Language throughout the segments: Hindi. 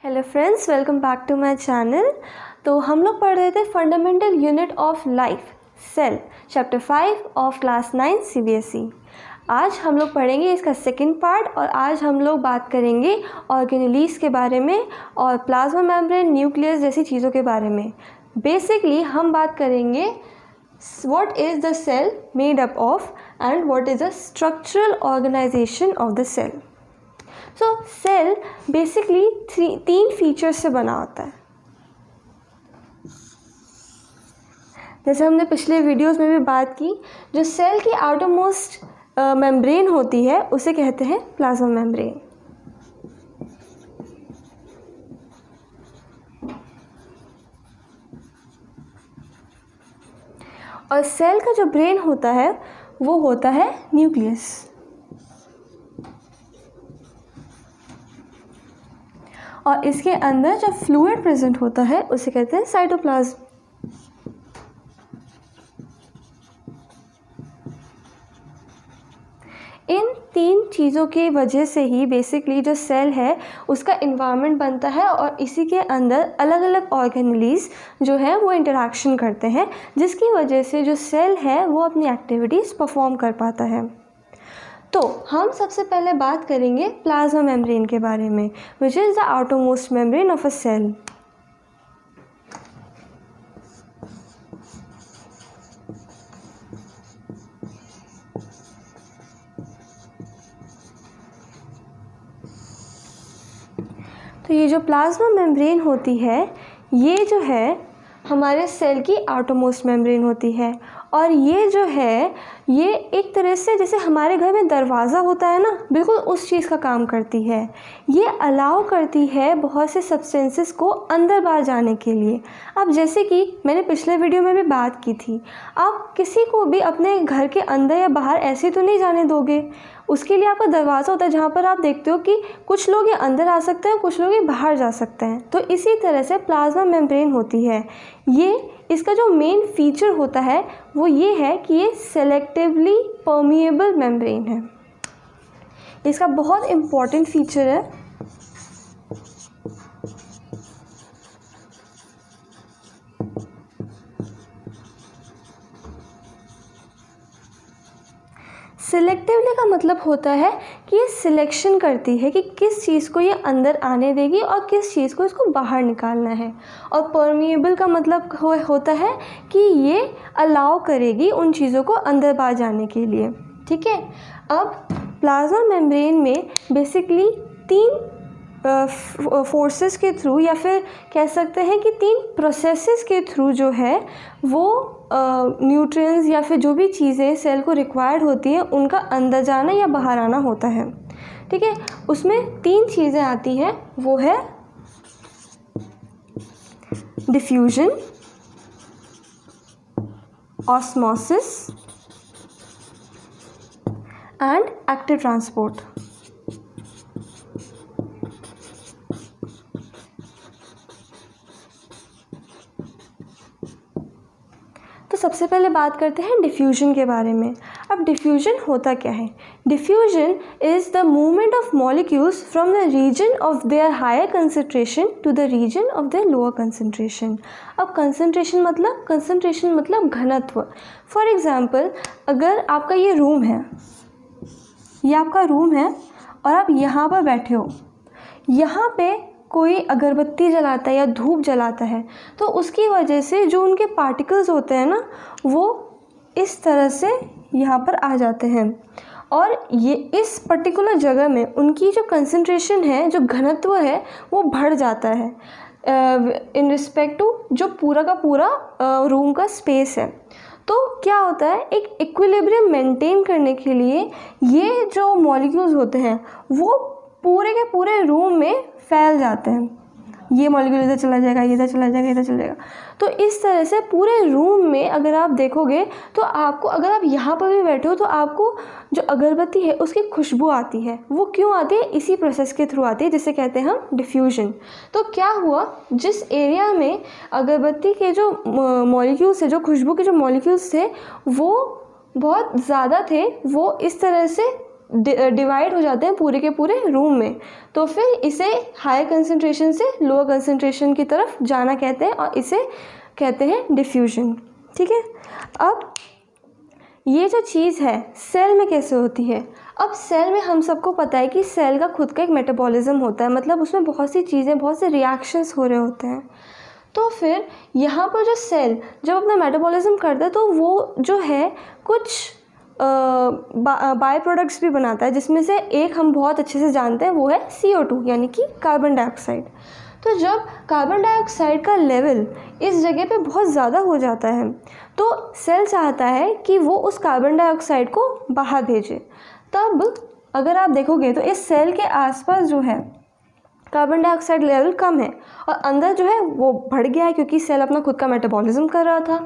Hello friends, welcome back to my channel. तो हम लोग पढ़ रहे थे fundamental unit of life cell, chapter 5 of class 9 CBSE। आज हम लोग पढ़ेंगे इसका सेकंड पार्ट और आज हम लोग बात करेंगे ऑर्गेनेलीज के बारे में और प्लाज्मा मेम्ब्रेन, न्यूक्लियस जैसी चीज़ों के बारे में। बेसिकली हम बात करेंगे what is the cell made up of and what is the structural organisation of the cell. So cell basically तीन फीचर्स से बना होता है। जैसे हमने पिछले वीडियोस में भी बात की, जो सेल की आउटर मोस्ट मेम्ब्रेन होती है उसे कहते हैं प्लाज्मा मेम्ब्रेन। और सेल का जो ब्रेन होता है वो होता है न्यूक्लियस। और इसके अंदर जो फ्लूइड प्रेजेंट होता है उसे कहते हैं साइटोप्लाज्म। इन तीन चीज़ों की वजह से ही बेसिकली जो सेल है उसका इन्वायरमेंट बनता है और इसी के अंदर अलग अलग ऑर्गेनेलीज जो है वो इंटरेक्शन करते हैं, जिसकी वजह से जो सेल है वो अपनी एक्टिविटीज़ परफॉर्म कर पाता है। तो हम सबसे पहले बात करेंगे प्लाज्मा मेम्ब्रेन के बारे में, which is the outermost membrane of a cell. तो ये जो प्लाज्मा मेम्ब्रेन होती है ये जो है हमारे सेल की आउटर मोस्ट मेम्ब्रेन होती है। और ये जो है ये एक तरह से जैसे हमारे घर में दरवाज़ा होता है ना, बिल्कुल उस चीज़ का काम करती है। ये अलाउ करती है बहुत से सब्सटेंसेस को अंदर बाहर जाने के लिए। अब जैसे कि मैंने पिछले वीडियो में भी बात की थी, आप किसी को भी अपने घर के अंदर या बाहर ऐसे तो नहीं जाने दोगे। उसके लिए आपका दरवाज़ा होता है जहाँ पर आप देखते हो कि कुछ लोग ये अंदर आ सकते हैं, कुछ लोग ये बाहर जा सकते हैं। तो इसी तरह से प्लाज्मा मेम्ब्रेन होती है। ये इसका जो मेन फीचर होता है वो ये है कि ये सेलेक्टिवली परमिएबल मेम्ब्रेन है। इसका बहुत इम्पॉर्टेंट फीचर है। सिलेक्टिवली का मतलब होता है कि ये सिलेक्शन करती है कि किस चीज़ को ये अंदर आने देगी और किस चीज़ को इसको बाहर निकालना है। और परमिएबल का मतलब होता है कि ये अलाउ करेगी उन चीज़ों को अंदर बाहर जाने के लिए। ठीक है। अब प्लाज्मा मेम्ब्रेन में बेसिकली तीन फोर्सेस के थ्रू या फिर कह सकते हैं कि तीन प्रोसेसेस के थ्रू जो है वो न्यूट्रिएंट्स या फिर जो भी चीज़ें सेल को रिक्वायर्ड होती हैं उनका अंदर जाना या बाहर आना होता है। ठीक है। उसमें तीन चीज़ें आती हैं, वो है diffusion, osmosis and active transport. सबसे पहले बात करते हैं डिफ्यूजन के बारे में। अब डिफ्यूजन होता क्या है? Diffusion is the movement of molecules from the region of their higher concentration to the region of their lower concentration. अब कंसंट्रेशन मतलब घनत्व। फॉर एग्जांपल, अगर आपका ये रूम है, ये आपका रूम है और आप यहाँ पर बैठे हो, यहाँ पे कोई अगरबत्ती जलाता है या धूप जलाता है तो उसकी वजह से जो उनके पार्टिकल्स होते हैं ना वो इस तरह से यहाँ पर आ जाते हैं और ये इस पर्टिकुलर जगह में उनकी जो कंसंट्रेशन है, जो घनत्व है वो बढ़ जाता है इन रिस्पेक्ट टू जो पूरा का पूरा रूम का स्पेस है। तो क्या होता है, एक इक्विलिब्रियम मेंटेन करने के लिए ये जो मॉलिक्यूल्स होते हैं वो पूरे के पूरे रूम में फैल जाते हैं। ये मॉलिक्यूल इधर चला जाएगा, इधर चला जाएगा, इधर चला जाएगा। तो इस तरह से पूरे रूम में अगर आप देखोगे तो आपको, अगर आप यहाँ पर भी बैठे हो तो आपको जो अगरबत्ती है उसकी खुशबू आती है। वो क्यों आती है? इसी प्रोसेस के थ्रू आती है जिसे कहते हैं हम डिफ्यूजन। तो क्या हुआ, जिस एरिया में अगरबत्ती के जो मॉलिक्यूल्स थे, जो खुशबू के जो मॉलिक्यूल्स थे वो बहुत ज़्यादा थे, वो इस तरह से डिवाइड हो जाते हैं पूरे के पूरे रूम में, तो फिर इसे हायर कंसंट्रेशन से लोअर कंसंट्रेशन की तरफ जाना कहते हैं और इसे कहते हैं डिफ्यूजन। ठीक है, अब ये जो चीज़ है सेल में कैसे होती है। अब सेल में हम सबको पता है कि सेल का खुद का एक मेटाबॉलिज्म होता है, मतलब उसमें बहुत सी चीज़ें, बहुत से रिएक्शंस हो रहे होते हैं। तो फिर यहाँ पर जो सेल जब अपना मेटाबॉलिज्म करता है तो वो जो है कुछ बाय प्रोडक्ट्स भी बनाता है, जिसमें से एक हम बहुत अच्छे से जानते हैं, वो है CO2 यानी कि कार्बन डाइऑक्साइड। तो जब कार्बन डाइऑक्साइड का लेवल इस जगह पे बहुत ज़्यादा हो जाता है तो सेल चाहता है कि वो उस कार्बन डाइऑक्साइड को बाहर भेजे। तब अगर आप देखोगे तो इस सेल के आसपास जो है कार्बन डाइऑक्साइड लेवल कम है और अंदर जो है वो बढ़ गया है, क्योंकि सेल अपना खुद का मेटाबॉलिज्म कर रहा था।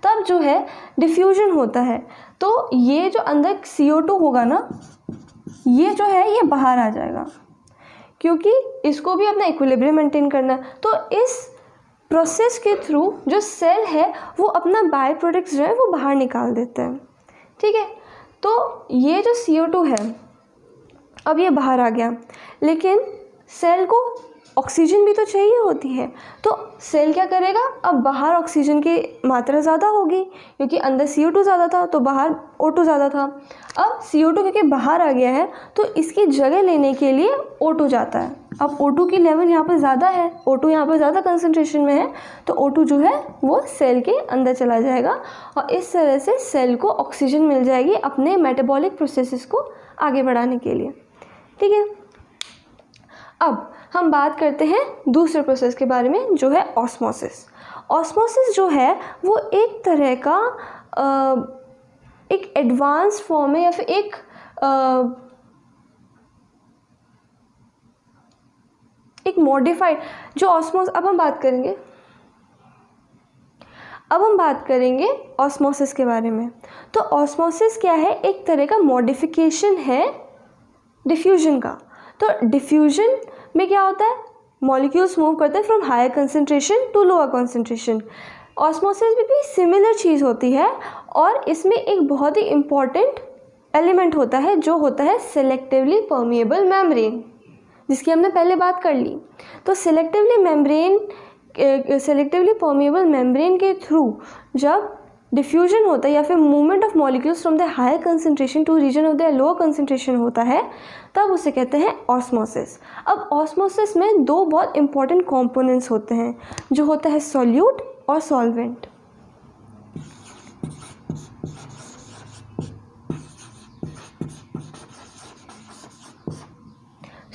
तब जो है डिफ्यूजन होता है, तो ये जो अंदर CO2 होगा ना, ये जो है ये बाहर आ जाएगा, क्योंकि इसको भी अपना इक्विलिब्रियम मेंटेन करना है। तो इस प्रोसेस के थ्रू जो सेल है वो अपना बाय प्रोडक्ट्स जो है वो बाहर निकाल देते हैं। ठीक है, तो ये जो CO2 है अब ये बाहर आ गया, लेकिन सेल को ऑक्सीजन भी तो चाहिए होती है, तो सेल क्या करेगा, अब बाहर ऑक्सीजन की मात्रा ज़्यादा होगी, क्योंकि अंदर CO2 ज़्यादा था तो बाहर O2 ज़्यादा था। अब CO2 क्योंकि बाहर आ गया है तो इसकी जगह लेने के लिए O2 जाता है। अब O2 की लेवल यहाँ पर ज़्यादा है, O2 यहाँ पर ज़्यादा कंसनट्रेशन में है, तो O2 जो है वो सेल के अंदर चला जाएगा और इस तरह से सेल को ऑक्सीजन मिल जाएगी अपने मेटाबॉलिक प्रोसेसेस को आगे बढ़ाने के लिए। ठीक है, अब हम बात करते हैं दूसरे प्रोसेस के बारे में, जो है ऑस्मोसिस। ऑस्मोसिस जो है वो एक तरह का एक एडवांस फॉर्म है या फिर एक मॉडिफाइड जो अब हम बात करेंगे ऑस्मोसिस के बारे में। तो ऑस्मोसिस क्या है, एक तरह का मॉडिफिकेशन है डिफ्यूजन का। तो डिफ्यूजन में क्या होता है, मॉलिक्यूल्स मूव करते हैं from higher concentration to lower concentration. Osmosis में भी सिमिलर चीज़ होती है और इसमें एक बहुत ही इम्पॉर्टेंट एलिमेंट होता है जो होता है सेलेक्टिवली परमिएबल मेम्ब्रेन, जिसकी हमने पहले बात कर ली। तो सेलेक्टिवली परमिएबल मेम्ब्रेन के थ्रू जब डिफ्यूजन होता है या फिर movement of molecules from the higher concentration to region of the lower concentration होता है, तब उसे कहते हैं ऑस्मोसिस। अब ऑस्मोसिस में दो बहुत इंपॉर्टेंट कंपोनेंट्स होते हैं, जो होता है सॉल्यूट और सॉल्वेंट।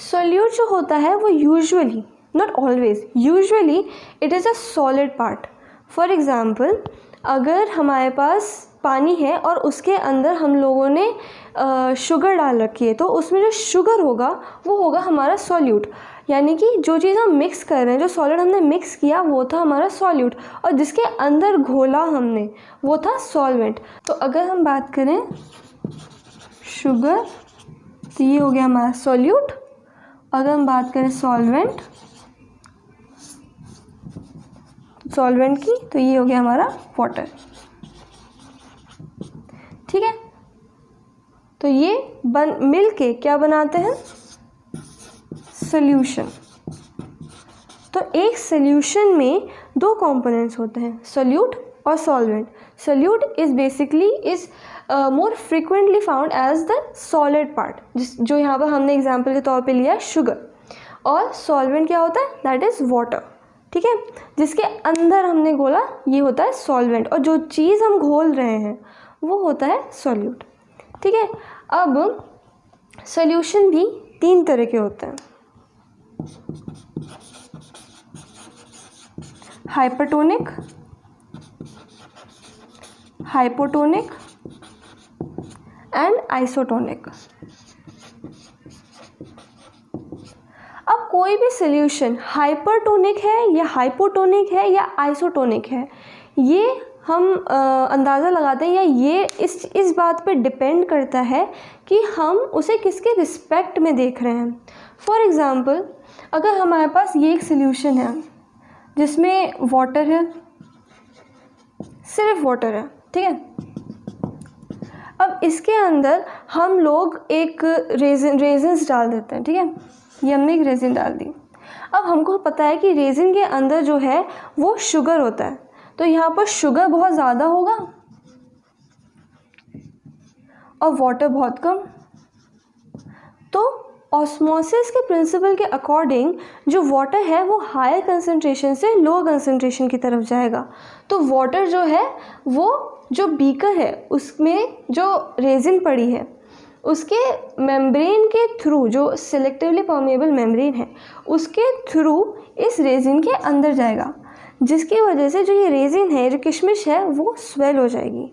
सॉल्यूट जो होता है वो usually, not always, usually it is a solid part. For example, अगर हमारे पास पानी है और उसके अंदर हम लोगों ने शुगर डाल रखी है, तो उसमें जो शुगर होगा वो होगा हमारा सॉल्यूट। यानी कि जो चीज़ हम मिक्स कर रहे हैं, जो सॉलिड हमने मिक्स किया वो था हमारा सॉल्यूट, और जिसके अंदर घोला हमने वो था सॉल्वेंट। तो अगर हम बात करें शुगर, तो ये हो गया हमारा सॉल्यूट। अगर हम बात करें सॉल्वेंट की, तो ये हो गया हमारा वाटर। ठीक है, तो ये मिल के क्या बनाते हैं, सॉल्यूशन। तो एक सॉल्यूशन में दो कंपोनेंट्स होते हैं, सॉल्यूट और solvent. Solute is basically more frequently found as the solid part, जो यहाँ पर हमने एग्जाम्पल के तौर पे लिया शुगर। और सॉल्वेंट क्या होता है, दैट इज़ वाटर। ठीक है, जिसके अंदर हमने घोला ये होता है सॉल्वेंट, और जो चीज़ हम घोल रहे हैं वो होता है सॉल्यूट। ठीक है, अब सॉल्यूशन भी तीन तरह के होते हैं, हाइपरटोनिक, हाइपोटोनिक एंड आइसोटोनिक। अब कोई भी सॉल्यूशन हाइपरटोनिक है या हाइपोटोनिक है या आइसोटोनिक है, ये हम अंदाज़ा लगाते हैं, या ये इस बात पे डिपेंड करता है कि हम उसे किसके रिस्पेक्ट में देख रहे हैं। फॉर एग्ज़ाम्पल, अगर हमारे पास ये एक सॉल्यूशन है जिसमें वाटर है, सिर्फ वाटर है, ठीक है। अब इसके अंदर हम लोग एक रेजिन्स डाल देते हैं, ठीक है, ये हमने एक रेजिन डाल दी। अब हमको पता है कि रेजिन के अंदर जो है वो शुगर होता है, तो यहाँ पर शुगर बहुत ज़्यादा होगा और वाटर बहुत कम। तो ऑस्मोसिस के प्रिंसिपल के अकॉर्डिंग जो वाटर है वो हायर कंसंट्रेशन से लोअर कंसंट्रेशन की तरफ जाएगा। तो वाटर जो है वो जो बीकर है उसमें जो रेजिन पड़ी है उसके मेम्ब्रेन के थ्रू, जो सिलेक्टिवली परमेएबल मेम्ब्रेन है उसके थ्रू इस रेजिन के अंदर जाएगा, जिसकी वजह से जो ये रेजिन है, जो किशमिश है, वो स्वेल हो जाएगी।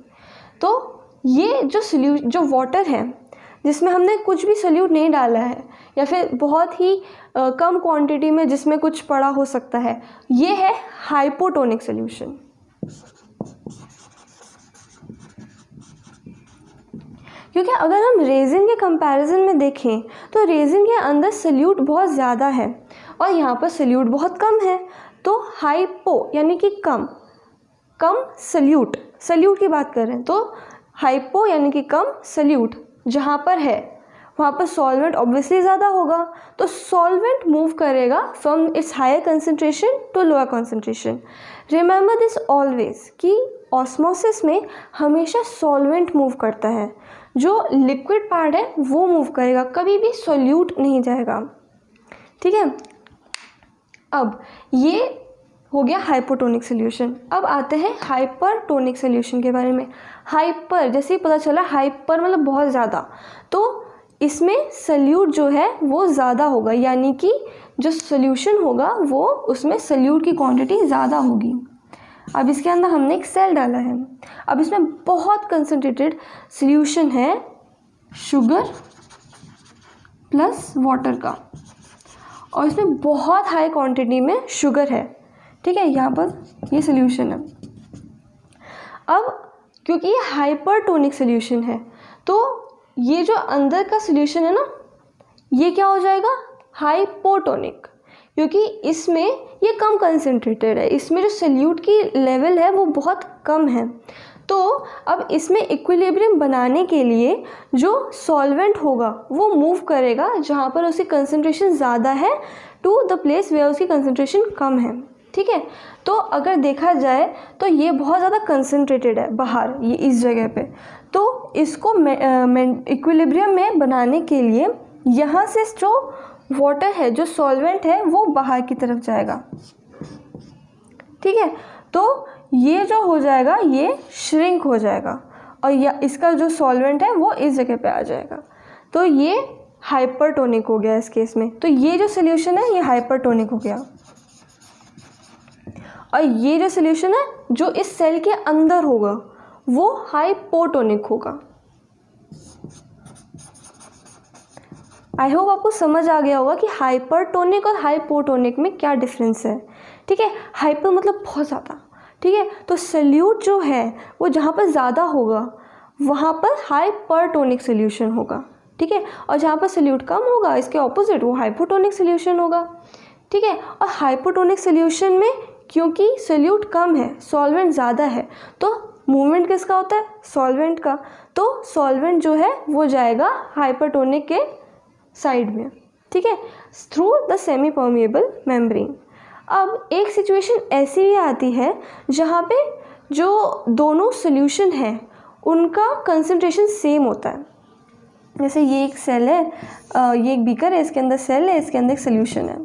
तो ये जो वाटर है जिसमें हमने कुछ भी सोल्यूट नहीं डाला है या फिर बहुत ही कम क्वांटिटी में जिसमें कुछ पड़ा हो सकता है, ये है हाइपोटोनिक सोल्यूशन। क्योंकि अगर हम रेजिन के कंपैरिजन में देखें तो रेजिन के अंदर सोल्यूट बहुत ज़्यादा है और यहाँ पर सोल्यूट बहुत कम है। तो हाइपो यानी कि कम सोल्यूट की बात कर रहे हैं, तो हाइपो यानी कि कम सोल्यूट जहाँ पर है वहाँ पर सॉल्वेंट ऑब्वियसली ज़्यादा होगा। तो सॉल्वेंट मूव करेगा from its higher concentration to lower concentration. Remember this always कि ऑस्मोसिस में हमेशा सॉल्वेंट मूव करता है, जो लिक्विड पार्ट है वो मूव करेगा, कभी भी सॉल्यूट नहीं जाएगा, ठीक है। अब ये हो गया हाइपोटोनिक सोल्यूशन। अब आते हैं हाइपरटोनिक सोल्यूशन के बारे में। हाइपर जैसे ही पता चला, हाइपर मतलब बहुत ज़्यादा, तो इसमें सोल्यूट जो है वो ज़्यादा होगा, यानी कि जो सोल्यूशन होगा वो उसमें सोल्यूट की क्वांटिटी ज़्यादा होगी। अब इसके अंदर हमने एक सेल डाला है, अब इसमें बहुत कंसनट्रेटेड सोल्यूशन है शुगर प्लस वाटर का, और इसमें बहुत हाई क्वांटिटी में शुगर है, ठीक है। यहाँ पर ये सोल्यूशन है। अब क्योंकि ये हाइपरटोनिक सोल्यूशन है तो ये जो अंदर का सोल्यूशन है ना, ये क्या हो जाएगा, हाइपोटोनिक, क्योंकि इसमें ये कम कंसंट्रेटेड है, इसमें जो सोल्यूट की लेवल है वो बहुत कम है। तो अब इसमें इक्विलिब्रियम बनाने के लिए जो सॉल्वेंट होगा वो मूव करेगा जहाँ पर उसकी कंसंट्रेशन ज़्यादा है टू द प्लेस वेयर उसकी कंसंट्रेशन कम है, ठीक है। तो अगर देखा जाए तो ये बहुत ज़्यादा कंसंट्रेटेड है बाहर, ये इस जगह पे, तो इसको इक्विलिब्रियम में बनाने के लिए यहाँ से जो वाटर है, जो सॉल्वेंट है, वो बाहर की तरफ जाएगा, ठीक है। तो ये जो हो जाएगा ये श्रिंक हो जाएगा और या इसका जो सॉल्वेंट है वो इस जगह पे आ जाएगा। तो ये हाइपरटोनिक हो गया इस केस में। तो ये जो सोल्यूशन है ये हाइपरटोनिक हो गया, और ये जो सोल्यूशन है जो इस सेल के अंदर होगा वो हाइपोटोनिक होगा। आई होप आपको समझ आ गया होगा कि हाइपरटोनिक और हाइपोटोनिक में क्या डिफरेंस है, ठीक है। हाइपर मतलब बहुत ज़्यादा, ठीक है। तो सोल्यूट जो है वो जहाँ पर ज़्यादा होगा वहाँ पर हाइपरटोनिक सोल्यूशन होगा, ठीक है। और जहाँ पर सोल्यूट कम होगा इसके ऑपोजिट वो हाइपोटोनिक सोल्यूशन होगा, ठीक है। और हाइपोटोनिक सोल्यूशन में क्योंकि सोल्यूट कम है, सॉल्वेंट ज़्यादा है, तो मूवमेंट किसका होता है, सॉल्वेंट का। तो सॉल्वेंट जो है वो जाएगा हाइपरटोनिक के साइड में, ठीक है, through the semi permeable membrane. अब एक सिचुएशन ऐसी भी आती है जहाँ पे जो दोनों सोल्यूशन हैं उनका कंसंट्रेशन सेम होता है। जैसे ये एक सेल है, ये एक बीकर है, इसके अंदर सेल है, इसके अंदर एक सोल्यूशन है।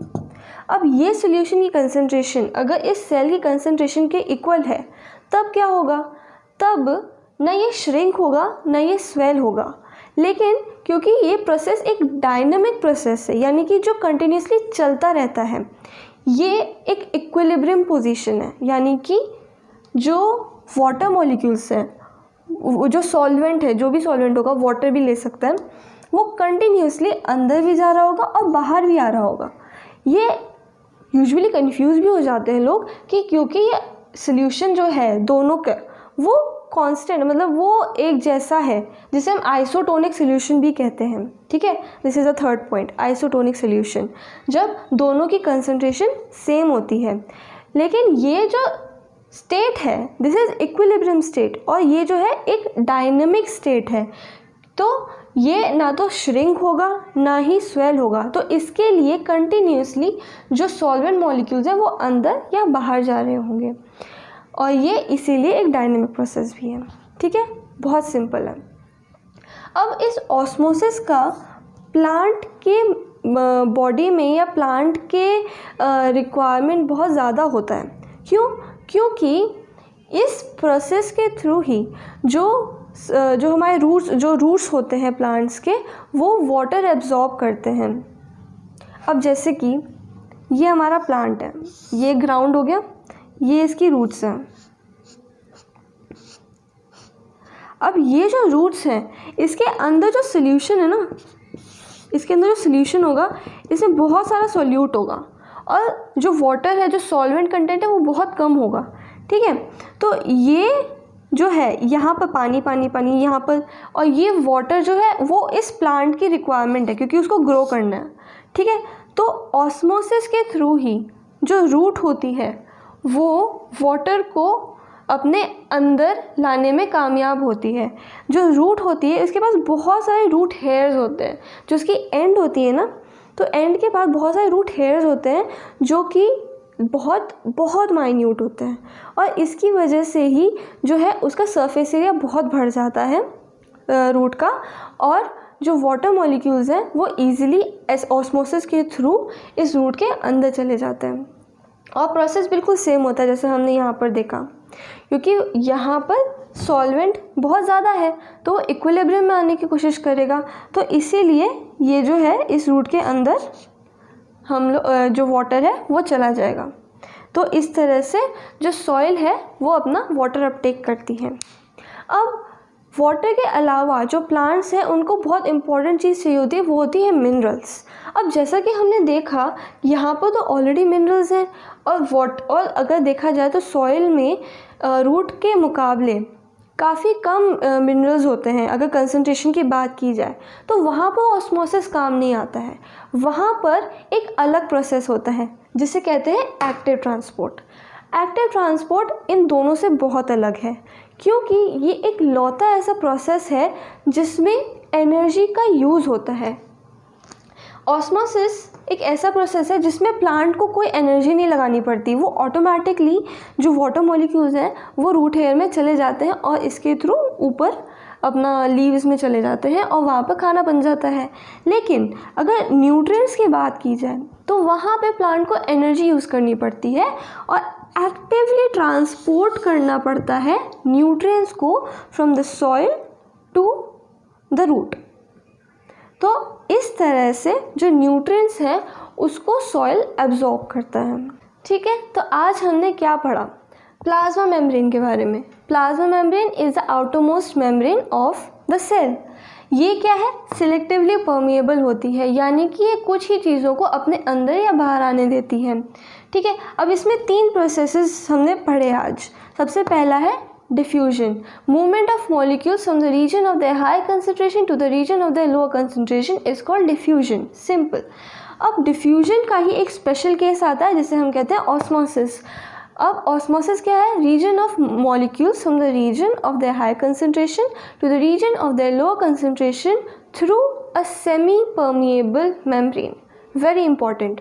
अब ये सोल्यूशन की कंसंट्रेशन अगर इस सेल की कंसंट्रेशन के इक्वल है तब क्या होगा, तब ना ये श्रिंक होगा ना ये स्वेल होगा। लेकिन क्योंकि ये प्रोसेस एक डायनामिक प्रोसेस है, यानी कि जो कंटिन्यूसली चलता रहता है, ये एक इक्विलिब्रियम पोजीशन है, यानी कि जो वाटर मॉलिक्यूल्स हैं, जो सॉल्वेंट है, जो भी सॉल्वेंट होगा, वाटर भी ले सकता है, वो कंटिन्यूसली अंदर भी जा रहा होगा और बाहर भी आ रहा होगा। ये यूजुअली कंफ्यूज भी हो जाते हैं लोग कि क्योंकि ये सोल्यूशन जो है दोनों का वो कांस्टेंट, मतलब वो एक जैसा है, जिसे हम आइसोटोनिक सोल्यूशन भी कहते हैं, ठीक है। This is the third point, isotonic solution, जब दोनों की कंसंट्रेशन सेम होती है। लेकिन ये जो स्टेट है, दिस इज़ इक्विलिब्रियम स्टेट, और ये जो है एक डायनेमिक स्टेट है। तो ये ना तो श्रिंक होगा ना ही स्वेल होगा, तो इसके लिए कंटिन्यूसली जो सॉल्वेंट मॉलिक्यूल्स हैं वो अंदर या बाहर जा रहे होंगे, और ये इसीलिए एक डायनेमिक प्रोसेस भी है। ठीक है, बहुत सिंपल है। अब इस ऑस्मोसिस का प्लांट के बॉडी में या प्लांट के रिक्वायरमेंट बहुत ज़्यादा होता है। क्यों? क्योंकि इस प्रोसेस के थ्रू ही जो हमारे रूट्स होते हैं प्लांट्स के, वो वाटर एब्जॉर्ब करते हैं। अब जैसे कि ये हमारा प्लांट है, ये ग्राउंड हो गया, ये इसकी रूट्स हैं। अब ये जो रूट्स हैं, इसके अंदर जो सोल्यूशन है ना, इसके अंदर जो सोल्यूशन होगा, इसमें बहुत सारा सोल्यूट होगा, और जो वाटर है, जो सॉल्वेंट कंटेंट है, वो बहुत कम होगा। ठीक है, तो ये जो है यहाँ पर पानी पानी पानी यहाँ पर, और ये वाटर जो है वो इस प्लांट की रिक्वायरमेंट है क्योंकि उसको ग्रो करना है। ठीक है, तो ऑस्मोसिस के थ्रू ही जो रूट होती है वो वाटर को अपने अंदर लाने में कामयाब होती है। जो रूट होती है इसके पास बहुत सारे रूट हेयर्स होते हैं, जो उसकी एंड होती है ना, तो एंड के पास बहुत सारे रूट हेयर्स होते हैं जो कि बहुत बहुत माइन्यूट होते हैं, और इसकी वजह से ही जो है उसका सरफेस एरिया बहुत बढ़ जाता है रूट का, और जो वाटर मॉलिक्यूल्स हैं वो इजीली ऑस्मोसिस के थ्रू इस रूट के अंदर चले जाते हैं। और प्रोसेस बिल्कुल सेम होता है जैसे हमने यहाँ पर देखा, क्योंकि यहाँ पर सॉल्वेंट बहुत ज़्यादा है तो इक्विलिब्रियम में आने की कोशिश करेगा, तो इसीलिए ये जो है इस रूट के अंदर हम लोग जो वाटर है वो चला जाएगा। तो इस तरह से जो सॉइल है वो अपना वाटर अपटेक करती है। अब वाटर के अलावा जो प्लांट्स हैं उनको बहुत इंपॉर्टेंट चीज़ चाहिए होती है, वो होती है मिनरल्स। अब जैसा कि हमने देखा यहाँ पर तो ऑलरेडी मिनरल्स हैं, और अगर देखा जाए तो सॉइल में रूट के मुकाबले काफ़ी कम मिनरल्स होते हैं। अगर कंसंट्रेशन की बात की जाए तो वहाँ पर ऑस्मोसिस काम नहीं आता है, वहाँ पर एक अलग प्रोसेस होता है जिसे कहते हैं एक्टिव ट्रांसपोर्ट। एक्टिव ट्रांसपोर्ट इन दोनों से बहुत अलग है, क्योंकि ये एक लौता ऐसा प्रोसेस है जिसमें एनर्जी का यूज़ होता है। ऑस्मोसिस एक ऐसा प्रोसेस है जिसमें प्लांट को कोई एनर्जी नहीं लगानी पड़ती, वो ऑटोमेटिकली जो वाटर मॉलिक्यूल्स हैं वो रूट हेयर में चले जाते हैं और इसके थ्रू ऊपर अपना लीव्स में चले जाते हैं और वहाँ पर खाना बन जाता है। लेकिन अगर न्यूट्रिएंट्स की बात की जाए तो वहाँ पे प्लांट को एनर्जी यूज़ करनी पड़ती है और एक्टिवली ट्रांसपोर्ट करना पड़ता है न्यूट्रिएंट्स को from the soil to the root. तो इस तरह से जो न्यूट्रिएंट्स हैं उसको सॉइल एब्जॉर्ब करता है। ठीक है, तो आज हमने क्या पढ़ा? प्लाज्मा मेम्ब्रेन के बारे में। Plasma membrane is the outermost membrane of the cell. ये क्या है? सिलेक्टिवली परमिएबल होती है, यानी कि ये कुछ ही चीज़ों को अपने अंदर या बाहर आने देती है। ठीक है, अब इसमें 3 प्रोसेसेस हमने पढ़े आज। सबसे पहला है diffusion, movement of molecules from the region of the high concentration to the region of the lower concentration is called diffusion. Simple. अब डिफ्यूजन का ही एक स्पेशल केस आता है जिसे हम कहते हैं ऑस्मोसिस। अब ऑस्मोसिस क्या है? Region of molecules from the region of the high concentration to the region of the lower concentration through a semi permeable membrane. Very important.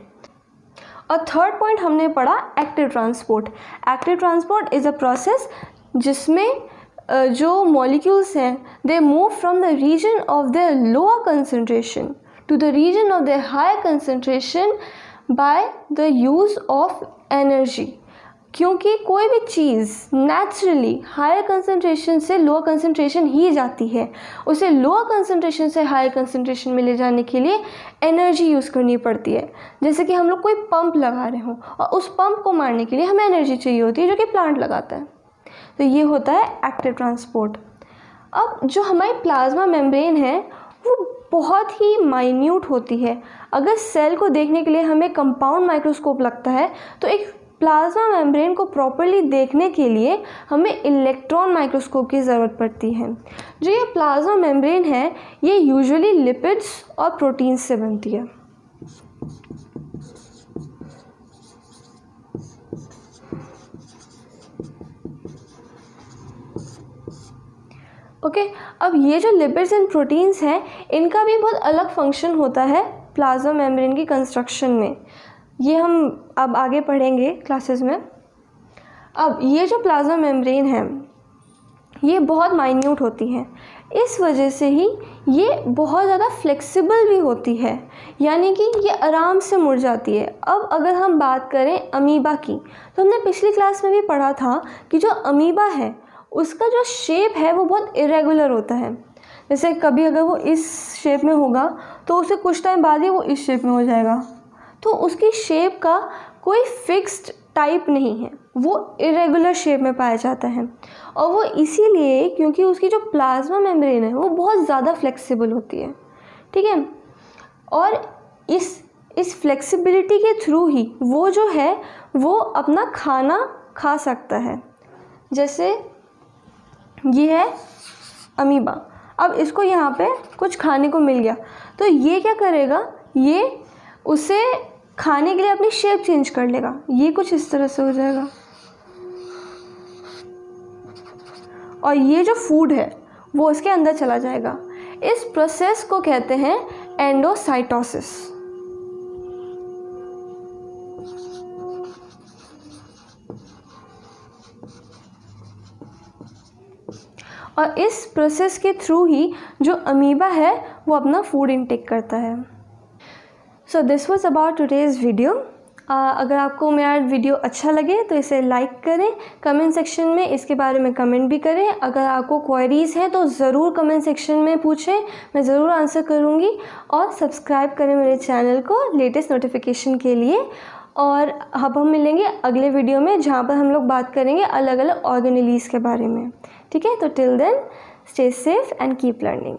और थर्ड पॉइंट हमने पढ़ा active transport. Active transport is a process जिसमें जो मॉलिक्यूल्स हैं they move from the region of the lower concentration to the region of the high concentration by the use of energy. क्योंकि कोई भी चीज़ नेचुरली हायर कंसंट्रेशन से लोअर कंसंट्रेशन ही जाती है, उसे लोअर कंसंट्रेशन से हायर कंसंट्रेशन में ले जाने के लिए एनर्जी यूज़ करनी पड़ती है। जैसे कि हम लोग कोई पंप लगा रहे हों और उस पंप को मारने के लिए हमें एनर्जी चाहिए होती है जो कि प्लांट लगाता है। तो ये होता है एक्टिव ट्रांसपोर्ट। अब जो हमारी प्लाज्मा मेम्ब्रेन है वो बहुत ही माइन्यूट होती है। अगर सेल को देखने के लिए हमें कंपाउंड माइक्रोस्कोप लगता है तो एक प्लाज्मा मेम्ब्रेन को प्रॉपरली देखने के लिए हमें इलेक्ट्रॉन माइक्रोस्कोप की ज़रूरत पड़ती है। जो ये प्लाज्मा मेम्ब्रेन है ये यूजुअली लिपिड्स और प्रोटीन्स से बनती है। ओके अब ये जो लिपिड्स एंड प्रोटीन्स हैं इनका भी बहुत अलग फंक्शन होता है प्लाज्मा मेम्ब्रेन की कंस्ट्रक्शन में। ये हम अब आगे पढ़ेंगे क्लासेस में। अब ये जो प्लाज्मा मेम्ब्रेन है ये बहुत माइन्यूट होती हैं, इस वजह से ही ये बहुत ज़्यादा फ्लेक्सिबल भी होती है, यानी कि ये आराम से मुड़ जाती है। अब अगर हम बात करें अमीबा की, तो हमने पिछली क्लास में भी पढ़ा था कि जो अमीबा है उसका जो शेप है वो बहुत इरेगुलर होता है। जैसे कभी अगर वो इस शेप में होगा तो उसे कुछ टाइम बाद ही वो इस शेप में हो जाएगा, तो उसकी शेप का कोई फिक्स्ड टाइप नहीं है, वो इरेगुलर शेप में पाया जाता है। और वो इसीलिए क्योंकि उसकी जो प्लाज्मा मेम्ब्रेन है वो बहुत ज़्यादा फ्लेक्सिबल होती है, ठीक है। और इस फ्लेक्सिबिलिटी के थ्रू ही वो जो है वो अपना खाना खा सकता है। जैसे ये है अमीबा, अब इसको यहाँ पे कुछ खाने को मिल गया तो ये क्या करेगा, ये उसे खाने के लिए अपनी शेप चेंज कर लेगा, ये कुछ इस तरह से हो जाएगा। और ये जो फूड है वो इसके अंदर चला जाएगा। इस प्रोसेस को कहते हैं एंडोसाइटोसिस। और इस प्रोसेस के थ्रू ही जो अमीबा है वो अपना फूड इनटेक करता है। So this was about today's video. अगर आपको मेरा वीडियो अच्छा लगे तो इसे लाइक करें, कमेंट सेक्शन में इसके बारे में कमेंट भी करें। अगर आपको क्वेरीज़ हैं तो ज़रूर कमेंट सेक्शन में पूछें, मैं ज़रूर आंसर करूँगी। और सब्सक्राइब करें मेरे चैनल को लेटेस्ट नोटिफिकेशन के लिए। और अब हम मिलेंगे अगले वीडियो में जहाँ पर हम लोग बात करेंगे अलग अलग ऑर्गेनेलीज़ के बारे में, ठीक है। तो till then stay safe and keep learning.